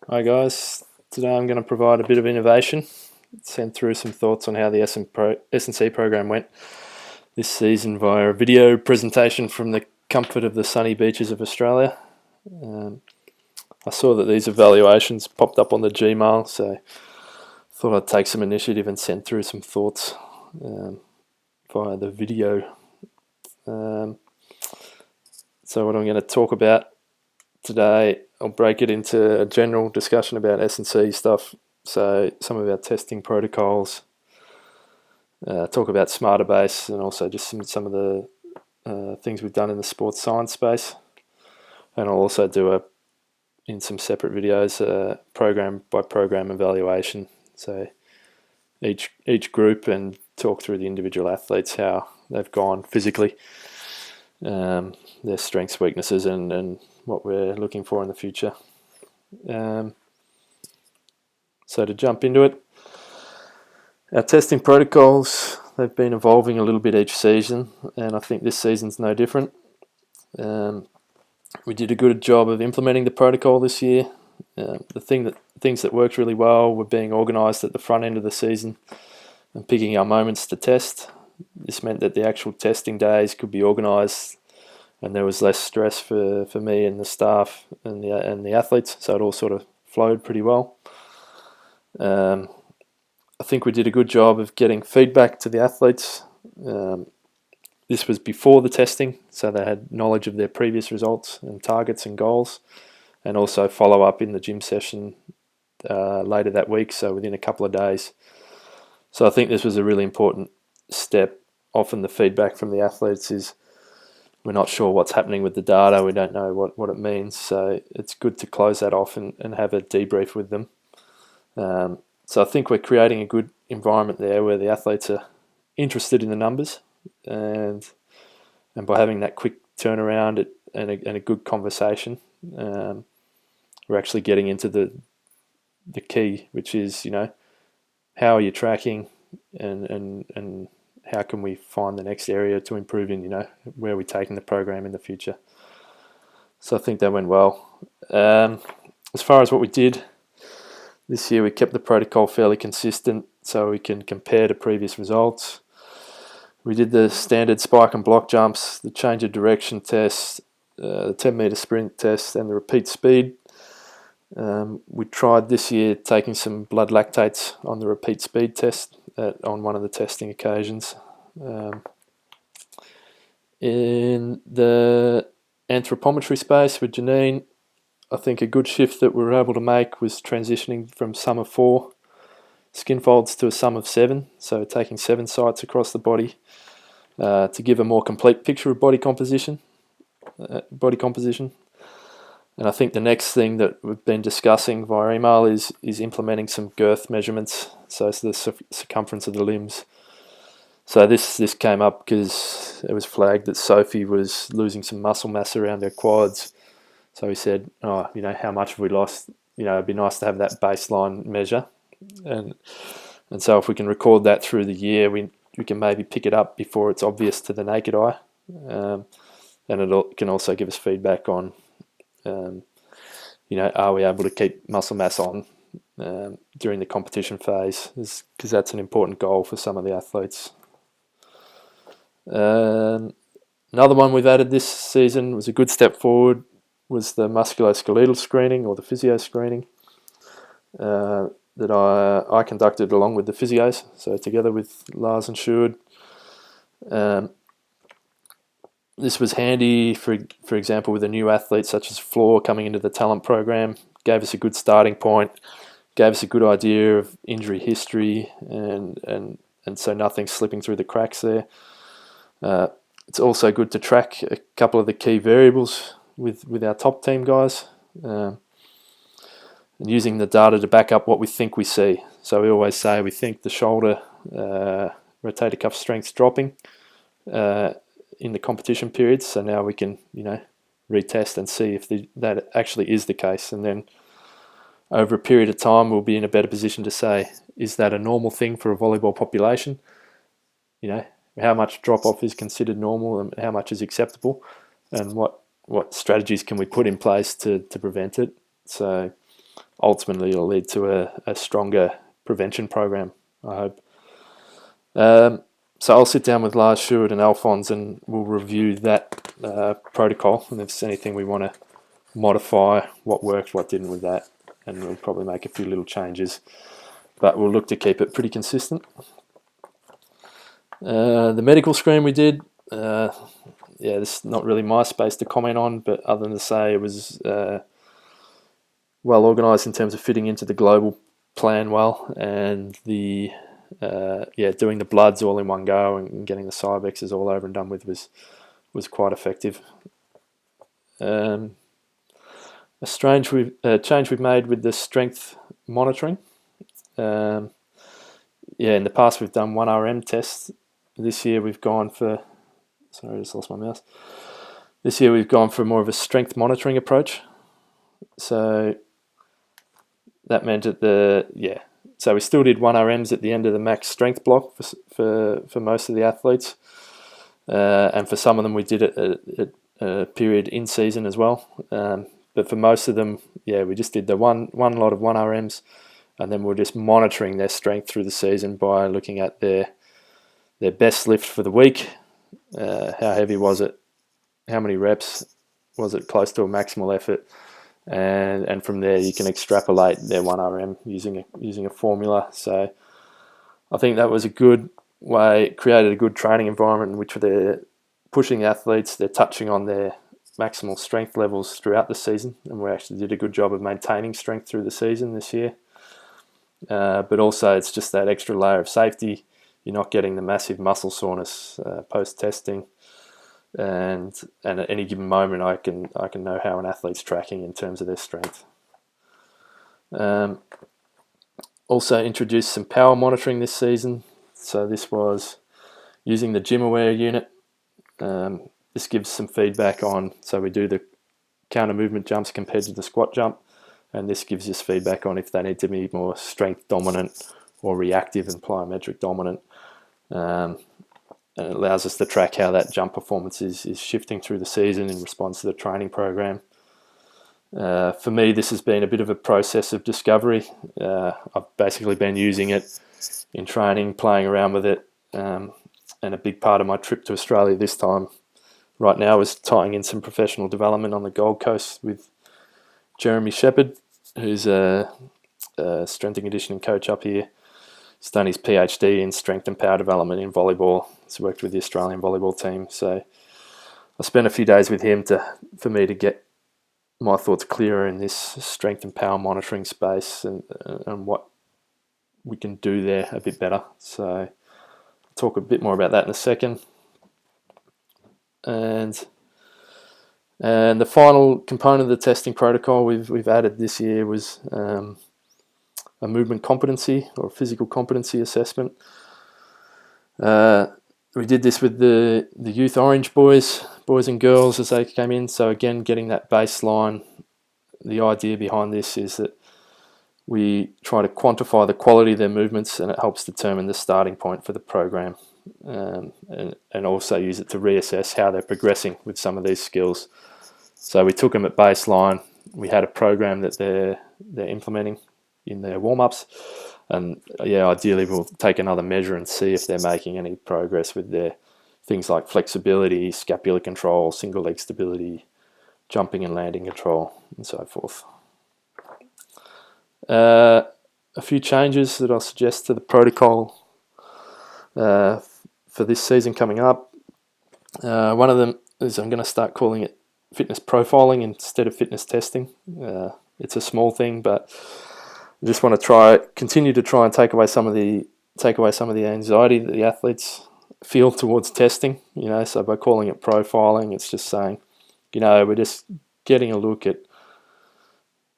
Hi guys, today I'm going to provide a bit of innovation, send through some thoughts on how the S&C program went this season via a video presentation from the comfort of the sunny beaches of Australia. Um, I saw that these evaluations popped up on the Gmail, so thought I'd take some initiative and send through some thoughts via the video. So what I'm going to talk about today, I'll break it into a general discussion about S&C stuff, so some of our testing protocols, talk about Smarterbase, and also just some of the things we've done in the sports science space. And I'll also do in some separate videos, program by program evaluation, so each group, and talk through the individual athletes, how they've gone physically, their strengths, weaknesses, and what we're looking for in the future. So to jump into it, our testing protocols, they've been evolving a little bit each season, and I think this season's no different. We did a good job of implementing the protocol this year. Things that worked really well were being organised at the front end of the season and picking our moments to test. This meant that the actual testing days could be organised, and there was less stress for me and the staff and the athletes, so it all sort of flowed pretty well. I think we did a good job of getting feedback to the athletes. This was before the testing, so they had knowledge of their previous results and targets and goals, and also follow up in the gym session later that week, so within a couple of days. So I think this was a really important step. Often the feedback from the athletes is, we're not sure what's happening with the data, we don't know what it means, so it's good to close that off and have a debrief with them. So I think we're creating a good environment there where the athletes are interested in the numbers, and by having that quick turnaround and a good conversation, we're actually getting into the key, which is, how are you tracking, and how can we find the next area to improve in, where are we taking the program in the future. So I think that went well. As far as what we did this year, we kept the protocol fairly consistent so we can compare to previous results. We did the standard spike and block jumps, the change of direction test, the 10-metre sprint test, and the repeat speed. We tried this year taking some blood lactates on the repeat speed test on one of the testing occasions. In the anthropometry space with Janine, I think a good shift that we were able to make was transitioning from sum of 4 skin folds to a sum of 7, so taking 7 sites across the body to give a more complete picture of body composition. And I think the next thing that we've been discussing via email is implementing some girth measurements, so it's the circumference of the limbs. So this came up because it was flagged that Sophie was losing some muscle mass around her quads. So we said, how much have we lost? It'd be nice to have that baseline measure. And so if we can record that through the year, we can maybe pick it up before it's obvious to the naked eye. And it can also give us feedback on, are we able to keep muscle mass on during the competition phase? Because that's an important goal for some of the athletes. Another one we've added this season was a good step forward, was the musculoskeletal screening, or the physio screening, that I conducted along with the physios, so together with Lars and Sjoerd. This was handy, for example, with a new athlete such as Floor coming into the talent program. Gave us a good starting point, gave us a good idea of injury history, and so nothing slipping through the cracks there. It's also good to track a couple of the key variables with our top team guys, and using the data to back up what we think we see. So we always say we think the shoulder rotator cuff strength's dropping in the competition periods. So now we can, retest and see if that actually is the case. And then over a period of time, we'll be in a better position to say, is that a normal thing for a volleyball population? How much drop-off is considered normal and how much is acceptable, and what strategies can we put in place to prevent it. So ultimately it'll lead to a stronger prevention program, I hope. So I'll sit down with Lars Schuert and Alphonse and we'll review that protocol, and if there's anything we want to modify, what worked, what didn't with that, and we'll probably make a few little changes, but we'll look to keep it pretty consistent. The medical screen we did, this is not really my space to comment on, but other than to say it was well organised in terms of fitting into the global plan well, and the doing the bloods all in one go and getting the Cybexes all over and done with was quite effective. A change we've made with the strength monitoring. In the past we've done 1RM tests. This year we've gone for, sorry, I just lost my mouse. This year we've gone for more of a strength monitoring approach. So that meant that so we still did 1RMs at the end of the max strength block for most of the athletes. And for some of them we did it at a period in season as well. But for most of them, we just did the one lot of 1RMs, and then we're just monitoring their strength through the season by looking at their best lift for the week. How heavy was it? How many reps? Was it close to a maximal effort? And from there you can extrapolate their 1RM using a formula. So I think that was a good way. It created a good training environment in which they're pushing athletes, they're touching on their maximal strength levels throughout the season, and we actually did a good job of maintaining strength through the season this year. But also it's just that extra layer of safety. You're not getting the massive muscle soreness post-testing. And at any given moment, I can know how an athlete's tracking in terms of their strength. Also introduced some power monitoring this season. So this was using the GymAware unit. This gives some feedback on, so we do the counter movement jumps compared to the squat jump, and this gives us feedback on if they need to be more strength dominant or reactive and plyometric dominant. And it allows us to track how that jump performance is shifting through the season in response to the training program. For me, this has been a bit of a process of discovery. I've basically been using it in training, playing around with it, and a big part of my trip to Australia this time right now is tying in some professional development on the Gold Coast with Jeremy Shepherd, who's a strength and conditioning coach up here. He's done his PhD in strength and power development in volleyball. He's worked with the Australian volleyball team. So I spent a few days with him for me to get my thoughts clearer in this strength and power monitoring space and what we can do there a bit better. So I'll talk a bit more about that in a second. And the final component of the testing protocol we've added this year was a movement competency or physical competency assessment. We did this with the Youth Orange boys and girls as they came in. So again, getting that baseline. The idea behind this is that we try to quantify the quality of their movements, and it helps determine the starting point for the program, and also use it to reassess how they're progressing with some of these skills. So we took them at baseline. We had a program that they're implementing in their warm-ups, and ideally we'll take another measure and see if they're making any progress with their things like flexibility, scapular control, single leg stability, jumping and landing control, and so forth. A few changes that I'll suggest to the protocol for this season coming up. One of them is I'm going to start calling it fitness profiling instead of fitness testing. It's a small thing, but I just want to continue to try and take away some of the anxiety that the athletes feel towards testing. So by calling it profiling, it's just saying, we're just getting a look at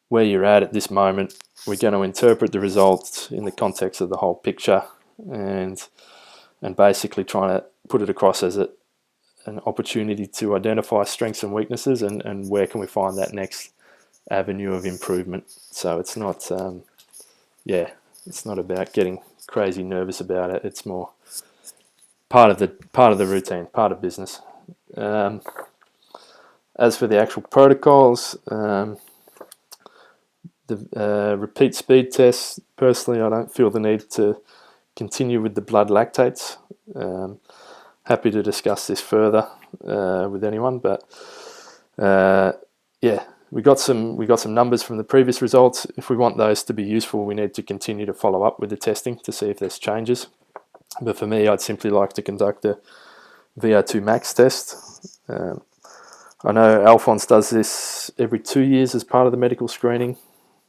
where you're at this moment. We're going to interpret the results in the context of the whole picture, and basically trying to put it across as an opportunity to identify strengths and weaknesses, and where can we find that next avenue of improvement. So it's not it's not about getting crazy nervous about it. It's more part of the routine, part of business. As for the actual protocols, The repeat speed tests, personally, I don't feel the need to continue with the blood lactates. Happy to discuss this further with anyone, but yeah, we got some numbers from the previous results. If we want those to be useful, we need to continue to follow up with the testing to see if there's changes. But for me, I'd simply like to conduct a VO2 max test. I know Alphonse does this every 2 years as part of the medical screening,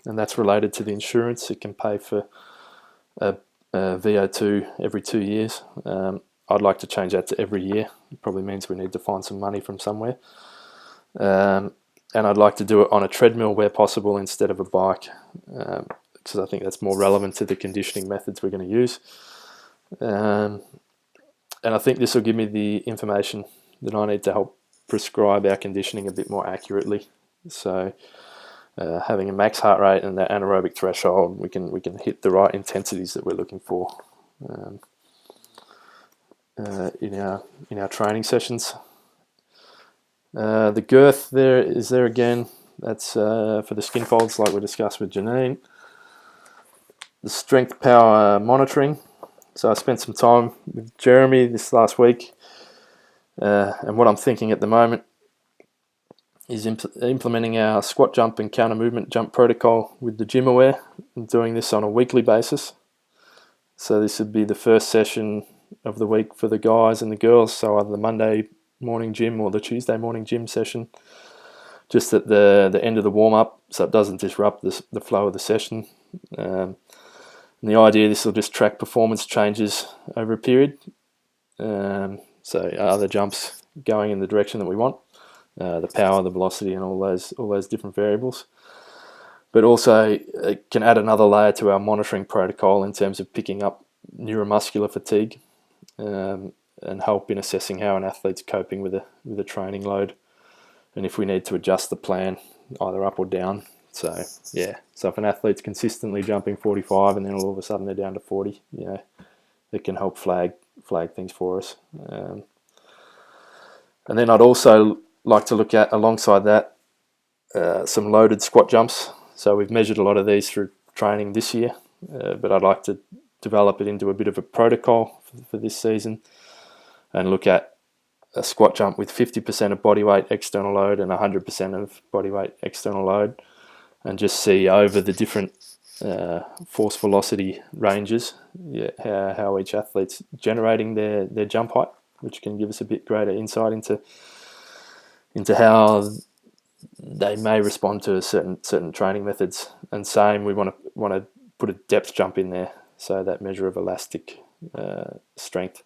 and that's related to the insurance. It can pay for a VO2 every 2 years. I'd like to change that to every year. It probably means we need to find some money from somewhere. And I'd like to do it on a treadmill where possible instead of a bike, because I think that's more relevant to the conditioning methods we're going to use. And I think this will give me the information that I need to help prescribe our conditioning a bit more accurately. So having a max heart rate and that anaerobic threshold, we can hit the right intensities that we're looking for in our training sessions. The girth is there again. That's for the skin folds, like we discussed with Janine. The strength power monitoring. So I spent some time with Jeremy this last week, and what I'm thinking at the moment is implementing our squat jump and counter movement jump protocol with the GymAware, and doing this on a weekly basis. So this would be the first session of the week for the guys and the girls, so either the Monday morning gym or the Tuesday morning gym session, just at the end of the warm-up, so it doesn't disrupt the flow of the session. And the idea, this will just track performance changes over a period. So are the jumps going in the direction that we want? The power, the velocity, and all those different variables. But also it can add another layer to our monitoring protocol in terms of picking up neuromuscular fatigue, and help in assessing how an athlete's coping with a training load, and if we need to adjust the plan either up or down. So yeah, so if an athlete's consistently jumping 45 and then all of a sudden they're down to 40, it can help flag things for us. And then I'd also like to look at, alongside that, some loaded squat jumps. So we've measured a lot of these through training this year, but I'd like to develop it into a bit of a protocol for this season, and look at a squat jump with 50% of body weight external load and 100% of body weight external load, and just see over the different force velocity ranges how each athlete's generating their jump height, which can give us a bit greater insight into how they may respond to certain training methods. And same, we want to put a depth jump in there, so that measure of elastic strength.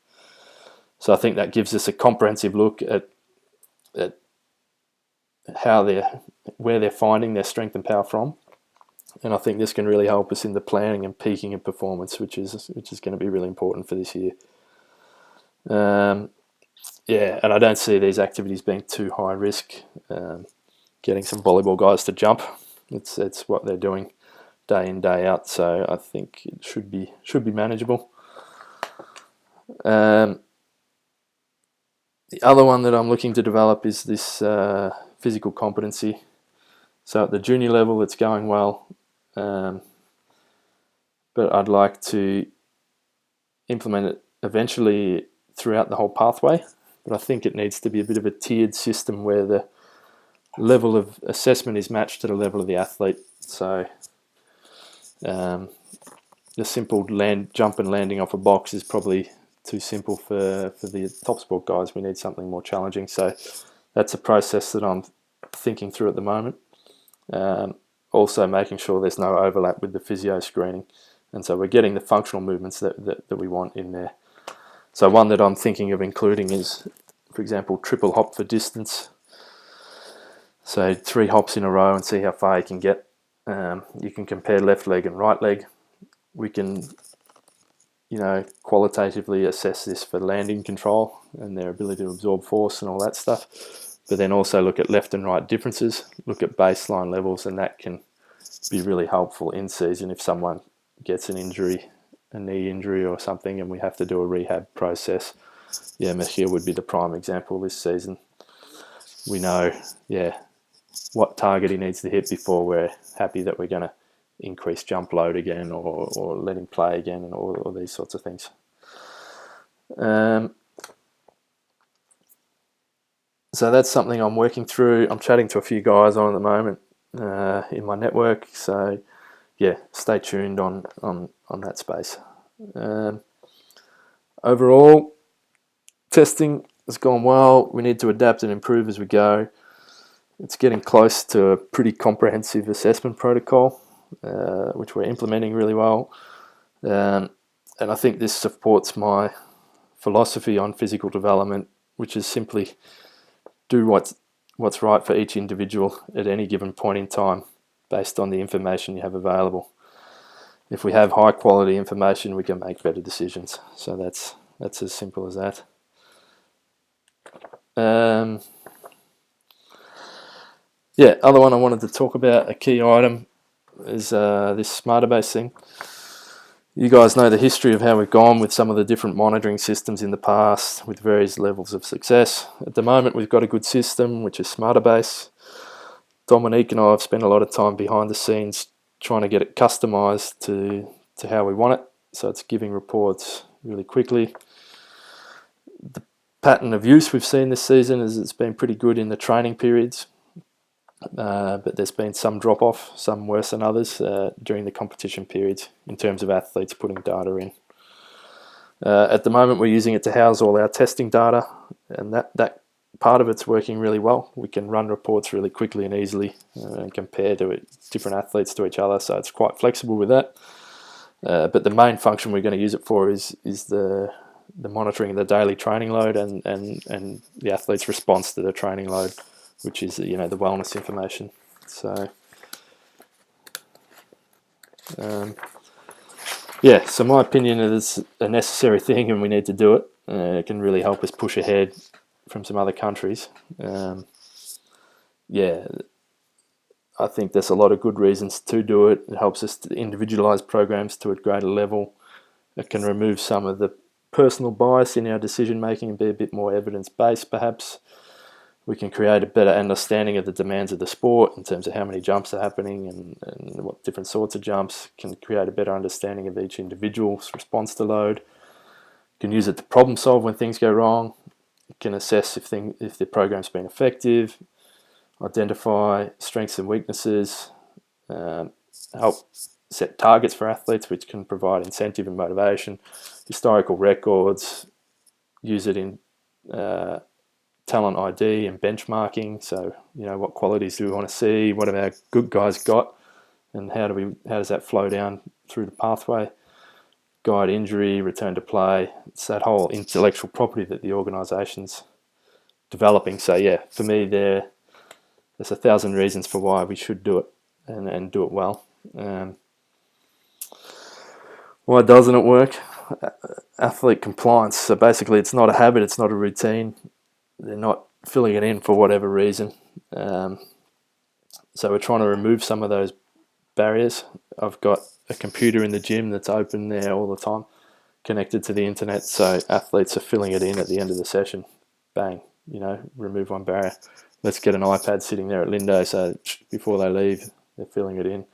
So I think that gives us a comprehensive look at where they're finding their strength and power from, and I think this can really help us in the planning and peaking of performance, which is going to be really important for this year. And I don't see these activities being too high risk. Getting some volleyball guys to jump, it's what they're doing day in, day out, so I think it should be manageable. The other one that I'm looking to develop is this physical competency. So at the junior level, it's going well, but I'd like to implement it eventually throughout the whole pathway. But I think it needs to be a bit of a tiered system where the level of assessment is matched to the level of the athlete. So the simple jump and landing off a box is probably too simple for the top sport guys. We need something more challenging. So that's a process that I'm thinking through at the moment. Also making sure there's no overlap with the physio screening, and so we're getting the functional movements that we want in there. So one that I'm thinking of including is, for example, triple hop for distance. So 3 hops in a row and see how far you can get. You can compare left leg and right leg. We can qualitatively assess this for landing control and their ability to absorb force and all that stuff. But then also look at left and right differences, look at baseline levels, and that can be really helpful in season if someone gets an injury, a knee injury or something, and we have to do a rehab process. Mechir would be the prime example this season. We know, what target he needs to hit before we're happy that we're going to increase jump load again, or let him play again, and all these sorts of things. So that's something I'm working through. I'm chatting to a few guys on at the moment in my network. So yeah, stay tuned on that space. Overall, testing has gone well. We need to adapt and improve as we go. It's getting close to a pretty comprehensive assessment protocol, which we're implementing really well. And I think this supports my philosophy on physical development, which is simply do what's right for each individual at any given point in time based on the information you have available. If we have high quality information, we can make better decisions. So that's as simple as that. Other one I wanted to talk about, a key item, is this Smartabase thing. You guys know the history of how we've gone with some of the different monitoring systems in the past with various levels of success. At the moment, we've got a good system, which is Smartabase. Dominique and I have spent a lot of time behind the scenes trying to get it customized to how we want it, so it's giving reports really quickly. The pattern of use we've seen this season is it's been pretty good in the training periods, but there's been some drop-off, some worse than others, during the competition periods in terms of athletes putting data in. At the moment, we're using it to house all our testing data, and that part of it's working really well. We can run reports really quickly and easily and compare different athletes to each other, so it's quite flexible with that. But the main function we're going to use it for is the monitoring of the daily training load and the athlete's response to the training load, which is the wellness information. So so my opinion is a necessary thing, and we need to do it. It can really help us push ahead from some other countries. I think there's a lot of good reasons to do it. It helps us to individualize programs to a greater level. It can remove some of the personal bias in our decision making and be a bit more evidence-based, perhaps. We can create a better understanding of the demands of the sport in terms of how many jumps are happening and what different sorts of jumps. Can create a better understanding of each individual's response to load. Can use it to problem solve when things go wrong. Can assess if the program's been effective, identify strengths and weaknesses, help set targets for athletes, which can provide incentive and motivation, historical records, use it in talent ID and benchmarking. So, what qualities do we want to see? What have our good guys got? And how does that flow down through the pathway? Guide injury, return to play. It's that whole intellectual property that the organisation's developing. So for me, there's 1,000 reasons for why we should do it and do it well. Why doesn't it work? Athlete compliance. So basically, it's not a habit, it's not a routine. They're not filling it in for whatever reason. So we're trying to remove some of those barriers. I've got a computer in the gym that's open there all the time, connected to the internet, so athletes are filling it in at the end of the session. Bang, remove one barrier. Let's get an iPad sitting there at Lindo, so before they leave, they're filling it in.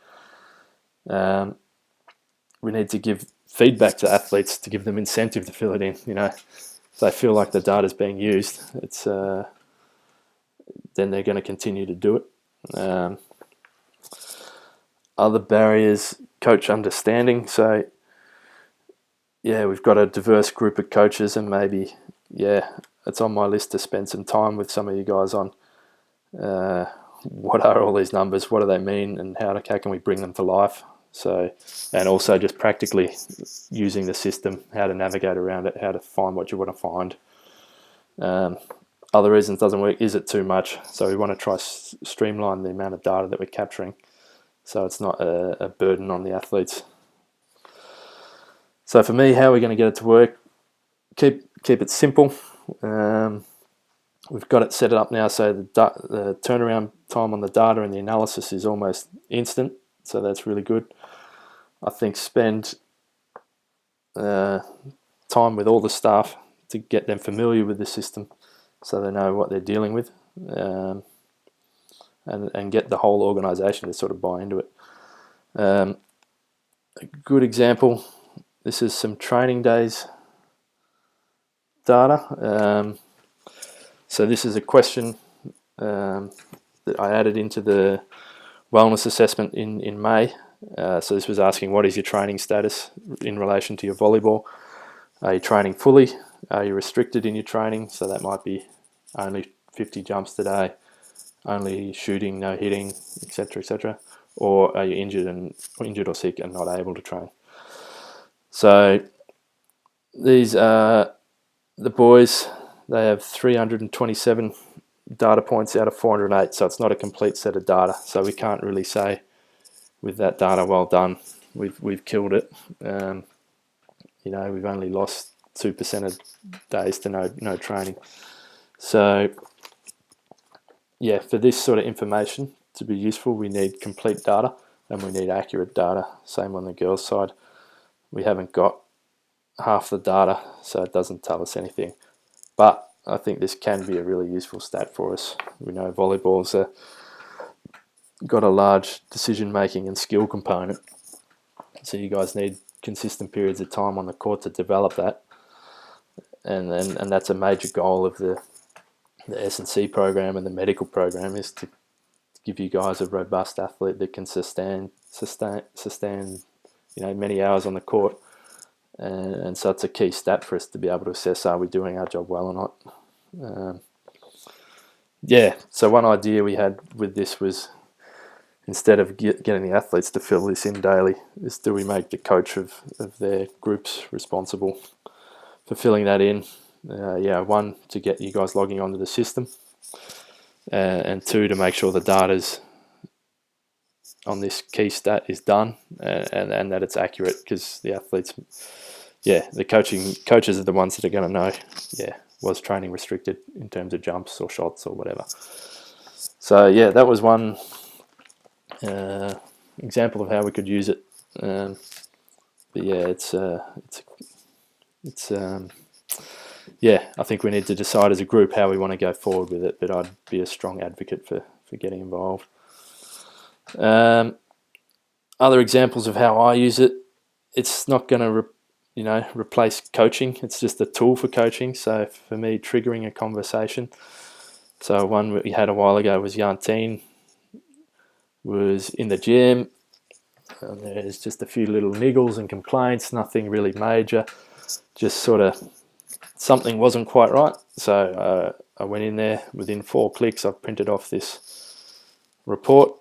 We need to give feedback to athletes to give them incentive to fill it in. If they feel like the data's being used, it's then they're going to continue to do it. Other barriers, coach understanding. So, we've got a diverse group of coaches, and maybe, it's on my list to spend some time with some of you guys on what are all these numbers, what do they mean, and how can we bring them to life. So, and also just practically using the system, how to navigate around it, how to find what you want to find. Other reasons it doesn't work, is it too much? So we want to try streamline the amount of data that we're capturing, so it's not a burden on the athletes. So for me, how are we going to get it to work? Keep it simple. We've got it set up now so the turnaround time on the data and the analysis is almost instant, so that's really good. I think spend time with all the staff to get them familiar with the system so they know what they're dealing with, and get the whole organisation to sort of buy into it. A good example, this is some training days data. So this is a question that I added into the wellness assessment in May. So this was asking, what is your training status in relation to your volleyball? Are you training fully? Are you restricted in your training? So that might be only 50 jumps today, only shooting, no hitting, etc., etc. Or are you injured or sick and not able to train? So these are the boys. They have 327 data points out of 408, so it's not a complete set of data. So we can't really say with that data, well done, we've killed it. We've only lost 2% of days to no training. So yeah, for this sort of information to be useful, we need complete data and we need accurate data. Same on the girls' side. We haven't got half the data, so it doesn't tell us anything. But I think this can be a really useful stat for us. We know volleyball's got a large decision-making and skill component, so you guys need consistent periods of time on the court to develop that, and that's a major goal of the S&C program and the medical program, is to give you guys a robust athlete that can sustain many hours on the court, and so it's a key stat for us to be able to assess, are we doing our job well or not. So one idea we had with this was, instead of getting the athletes to fill this in daily, is do we make the coach of their groups responsible for filling that in? One, to get you guys logging onto the system, and two, to make sure the data's on this key stat is done, and that it's accurate, because the athletes, the coaches are the ones that are going to know, was training restricted in terms of jumps or shots or whatever. So that was one example of how we could use it. I think we need to decide as a group how we want to go forward with it, but I'd be a strong advocate for getting involved. Other examples of how I use it, it's not going to replace coaching. It's just a tool for coaching. So for me, triggering a conversation. So one we had a while ago was Yantine was in the gym, and there's just a few little niggles and complaints, nothing really major, just sort of something wasn't quite right. So I went in there. Within 4 clicks, I printed off this report,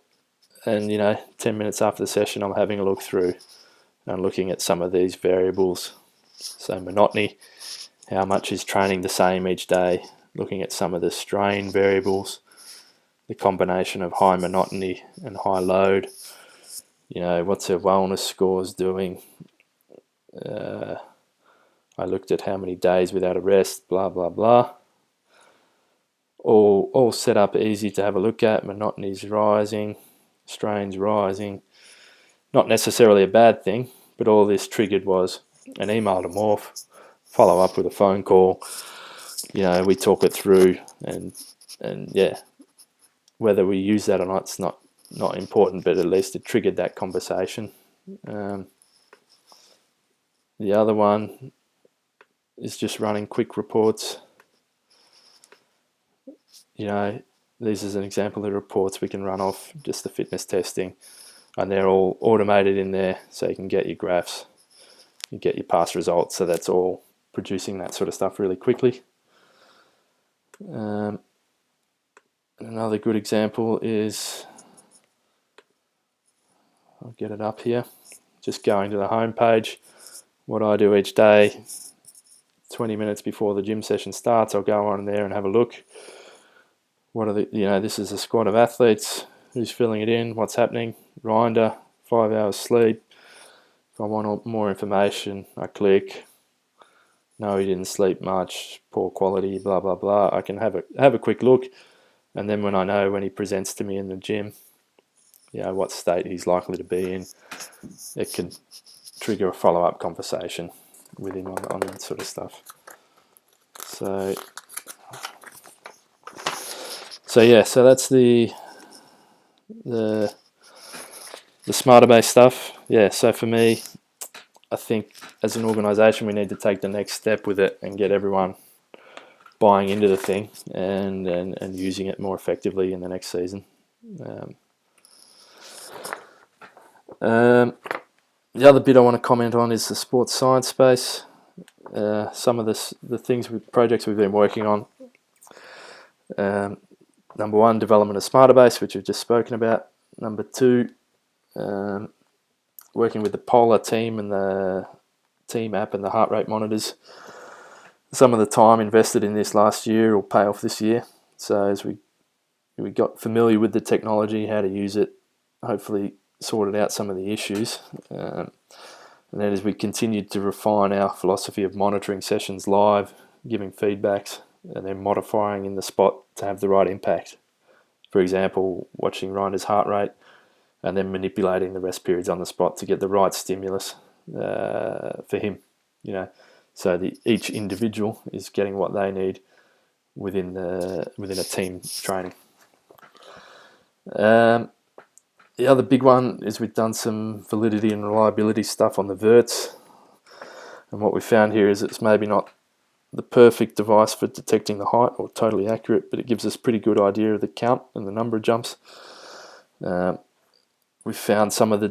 and 10 minutes after the session, I'm having a look through and looking at some of these variables. So monotony, how much is training the same each day, looking at some of the strain variables, the combination of high monotony and high load, what's her wellness scores doing. I looked at how many days without a rest, blah, blah, blah. All set up easy to have a look at. Monotony's rising, strain's rising. Not necessarily a bad thing, but all this triggered was an email to Morph, follow up with a phone call. We talk it through, and whether we use that or not, it's not important, but at least it triggered that conversation. The other one is just running quick reports. This is an example of the reports we can run off just the fitness testing, and they're all automated in there, so you can get your graphs, you get your past results, so that's all producing that sort of stuff really quickly. Another good example is, I'll get it up here, just going to the home page. What I do each day, 20 minutes before the gym session starts, I'll go on there and have a look. What are this is a squad of athletes, who's filling it in, what's happening, Rinder, 5 hours sleep. If I want more information, I click. No, he didn't sleep much, poor quality, blah, blah, blah. I can have a quick look, and then when I know when he presents to me in the gym, what state he's likely to be in, it can trigger a follow-up conversation with him on that sort of stuff. So that's the The smarter base stuff, yeah. So for me, I think as an organisation, we need to take the next step with it and get everyone buying into the thing and using it more effectively in the next season. Um, um, the other bit I want to comment on is the sports science space. Some of the projects we've been working on. Number one, development of Smarterbase, which we've just spoken about. Number two, working with the Polar team and the team app and the heart rate monitors. Some of the time invested in this last year will pay off this year. So as we got familiar with the technology, how to use it, hopefully sorted out some of the issues. And then as we continued to refine our philosophy of monitoring sessions live, giving feedbacks, and then modifying in the spot to have the right impact. For example, watching Ryander's heart rate and then manipulating the rest periods on the spot to get the right stimulus for him. So each individual is getting what they need within a team training. The other big one is we've done some validity and reliability stuff on the verts, and what we found here is it's maybe not the perfect device for detecting the height or totally accurate, but it gives us a pretty good idea of the count and the number of jumps. We found some of the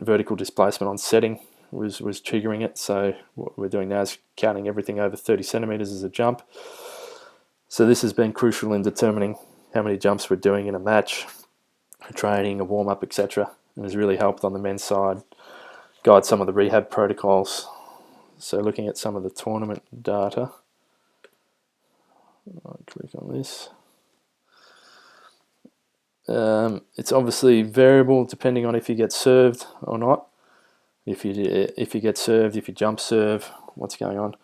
vertical displacement on setting was triggering it. So what we're doing now is counting everything over 30 centimeters as a jump. So this has been crucial in determining how many jumps we're doing in a match, a training, a warm-up, etc. And has really helped on the men's side guide some of the rehab protocols. So looking at some of the tournament data, I'll click on this. It's obviously variable depending on if you get served or not. If you get served, if you jump serve, what's going on,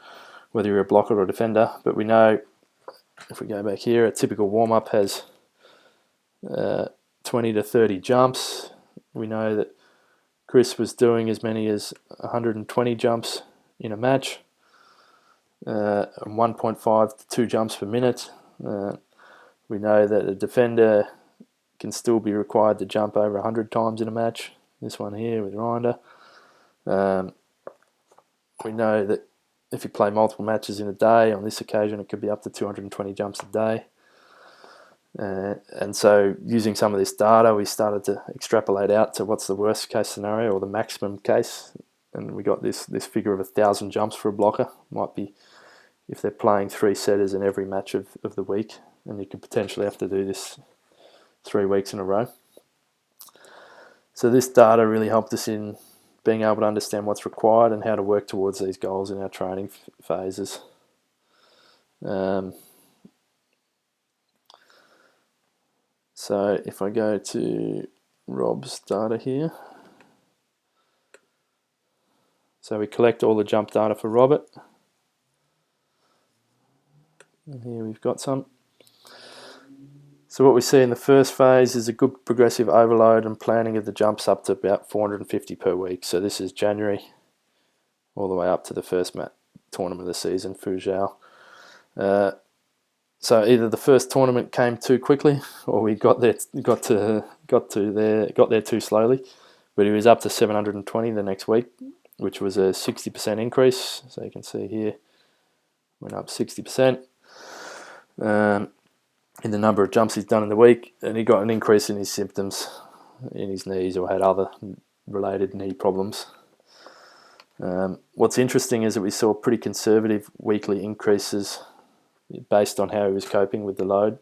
whether you're a blocker or a defender. But we know, if we go back here, a typical warm-up has 20 to 30 jumps. We know that Chris was doing as many as 120 jumps in a match, 1.5 to 2 jumps per minute. We know that a defender can still be required to jump over 100 times in a match. This one here with Rynder. We know that if you play multiple matches in a day, on this occasion it could be up to 220 jumps a day. And so using some of this data, we started to extrapolate out to what's the worst case scenario or the maximum case. And we got this figure of 1,000 jumps for a blocker. Might be if they're playing 3 setters in every match of the week, and you could potentially have to do this 3 weeks in a row. So this data really helped us in being able to understand what's required and how to work towards these goals in our training phases. So if I go to Rob's data here, so we collect all the jump data for Robert, and here we've got some. So what we see in the first phase is a good progressive overload and planning of the jumps up to about 450 per week. So this is January all the way up to the first tournament of the season, Fuzhou. So either the first tournament came too quickly, or we got there too slowly. But he was up to 720 the next week, which was a 60% increase. So you can see here, went up 60%. In the number of jumps he's done in the week, and he got an increase in his symptoms in his knees or had other related knee problems. What's interesting is that we saw pretty conservative weekly increases based on how he was coping with the load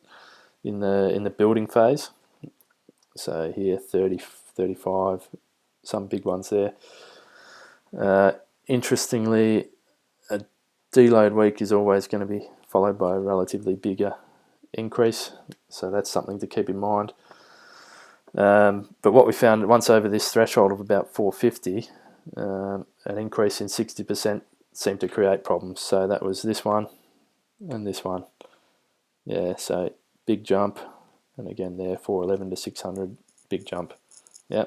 in the building phase. So here 30, 35, some big ones there. Interestingly, a deload week is always going to be followed by a relatively bigger increase, so that's something to keep in mind. But what we found, once over this threshold of about 450, an increase in 60% seemed to create problems. So that was this one and this one. Yeah, so big jump, and again there 411 to 600, big jump. Yeah.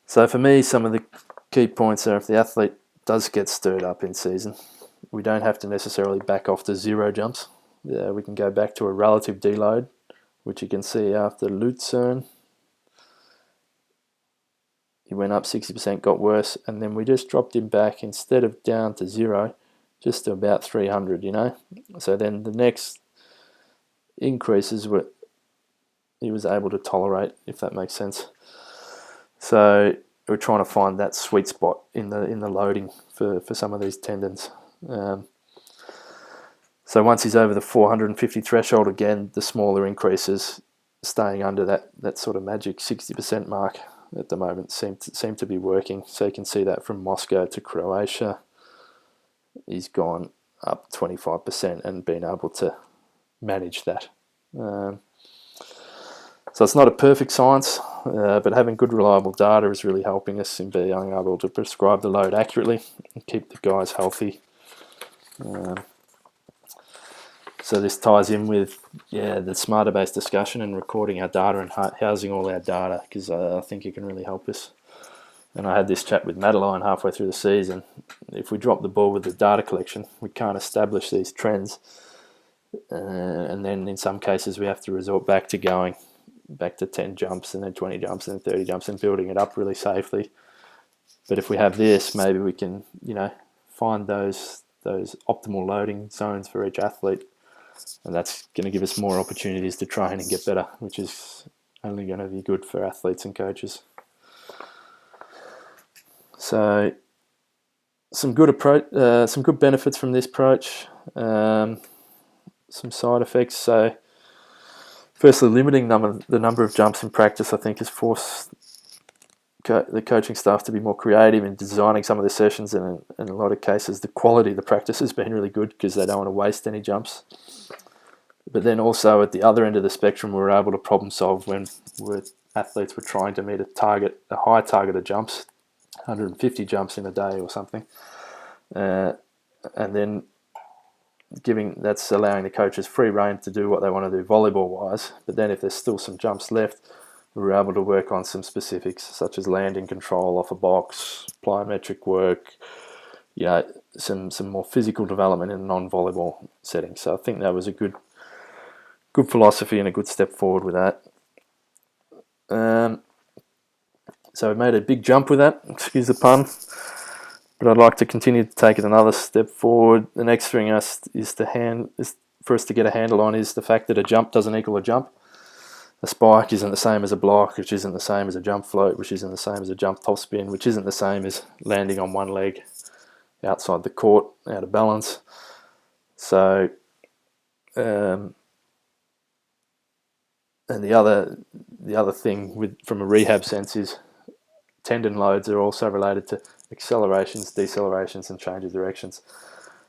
So for me, some of the key points are, if the athlete does get stirred up in season, we don't have to necessarily back off to 0 jumps. We can go back to a relative deload, which you can see after Luzern. he went up 60%, got worse, and then we just dropped him back, instead of down to 0, just to about 300, you know. So then the next increases were he was able to tolerate, if that makes sense. So we're trying to find that sweet spot in the loading for some of these tendons. So once he's over the 450 threshold, again, the smaller increases, staying under that sort of magic 60% mark at the moment seem to be working. So you can see that from Moscow to Croatia, he's gone up 25% and been able to manage that. So it's not a perfect science, but having good reliable data is really helping us in being able to prescribe the load accurately and keep the guys healthy. So this ties in with the SmarterBase discussion and recording our data and housing all our data, because I think it can really help us. And I had this chat with Madeline halfway through the season. If we drop the ball with the data collection, we can't establish these trends. And then in some cases we have to resort back to going back to 10 jumps and then 20 jumps and then 30 jumps and building it up really safely. But if we have this, maybe we can, find those optimal loading zones for each athlete, and that's going to give us more opportunities to train and get better, which is only going to be good for athletes and coaches. So some good benefits from this approach, some side effects. So firstly, limiting the number of jumps in practice, I think, has forced the coaching staff to be more creative in designing some of the sessions, and in a lot of cases the quality of the practice has been really good because they don't want to waste any jumps. But then also at the other end of the spectrum, we were able to problem solve when athletes were trying to meet a high target of jumps, 150 jumps in a day or something, and then that's allowing the coaches free rein to do what they want to do volleyball wise. But then if there's still some jumps left, we were able to work on some specifics such as landing control off a box, plyometric work, some more physical development in a non-volleyball setting. So I think that was a good philosophy and a good step forward with that. So we made a big jump with that, excuse the pun, but I'd like to continue to take it another step forward. The next thing is for us to get a handle on is the fact that a jump doesn't equal a jump. A spike isn't the same as a block, which isn't the same as a jump float, which isn't the same as a jump topspin, which isn't the same as landing on one leg outside the court, out of balance. So, and the other thing from a rehab sense is tendon loads are also related to accelerations, decelerations, and change of directions.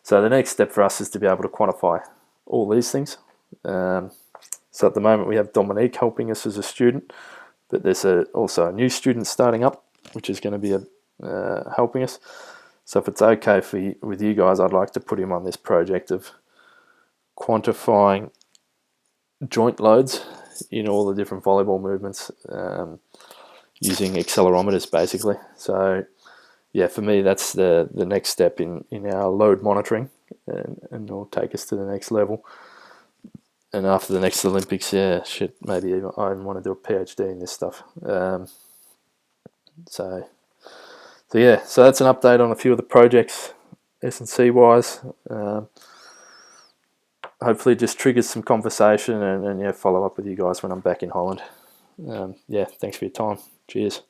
So the next step for us is to be able to quantify all these things. So at the moment we have Dominique helping us as a student, but there's also a new student starting up, which is going to be helping us. So if it's okay with you guys, I'd like to put him on this project of quantifying joint loads in all the different volleyball movements using accelerometers basically. So yeah, for me that's the next step in our load monitoring, and it'll take us to the next level. And after the next Olympics, maybe I want to do a PhD in this stuff. So that's an update on a few of the projects, S&C wise. Hopefully, it just triggers some conversation and follow up with you guys when I'm back in Holland. Thanks for your time. Cheers.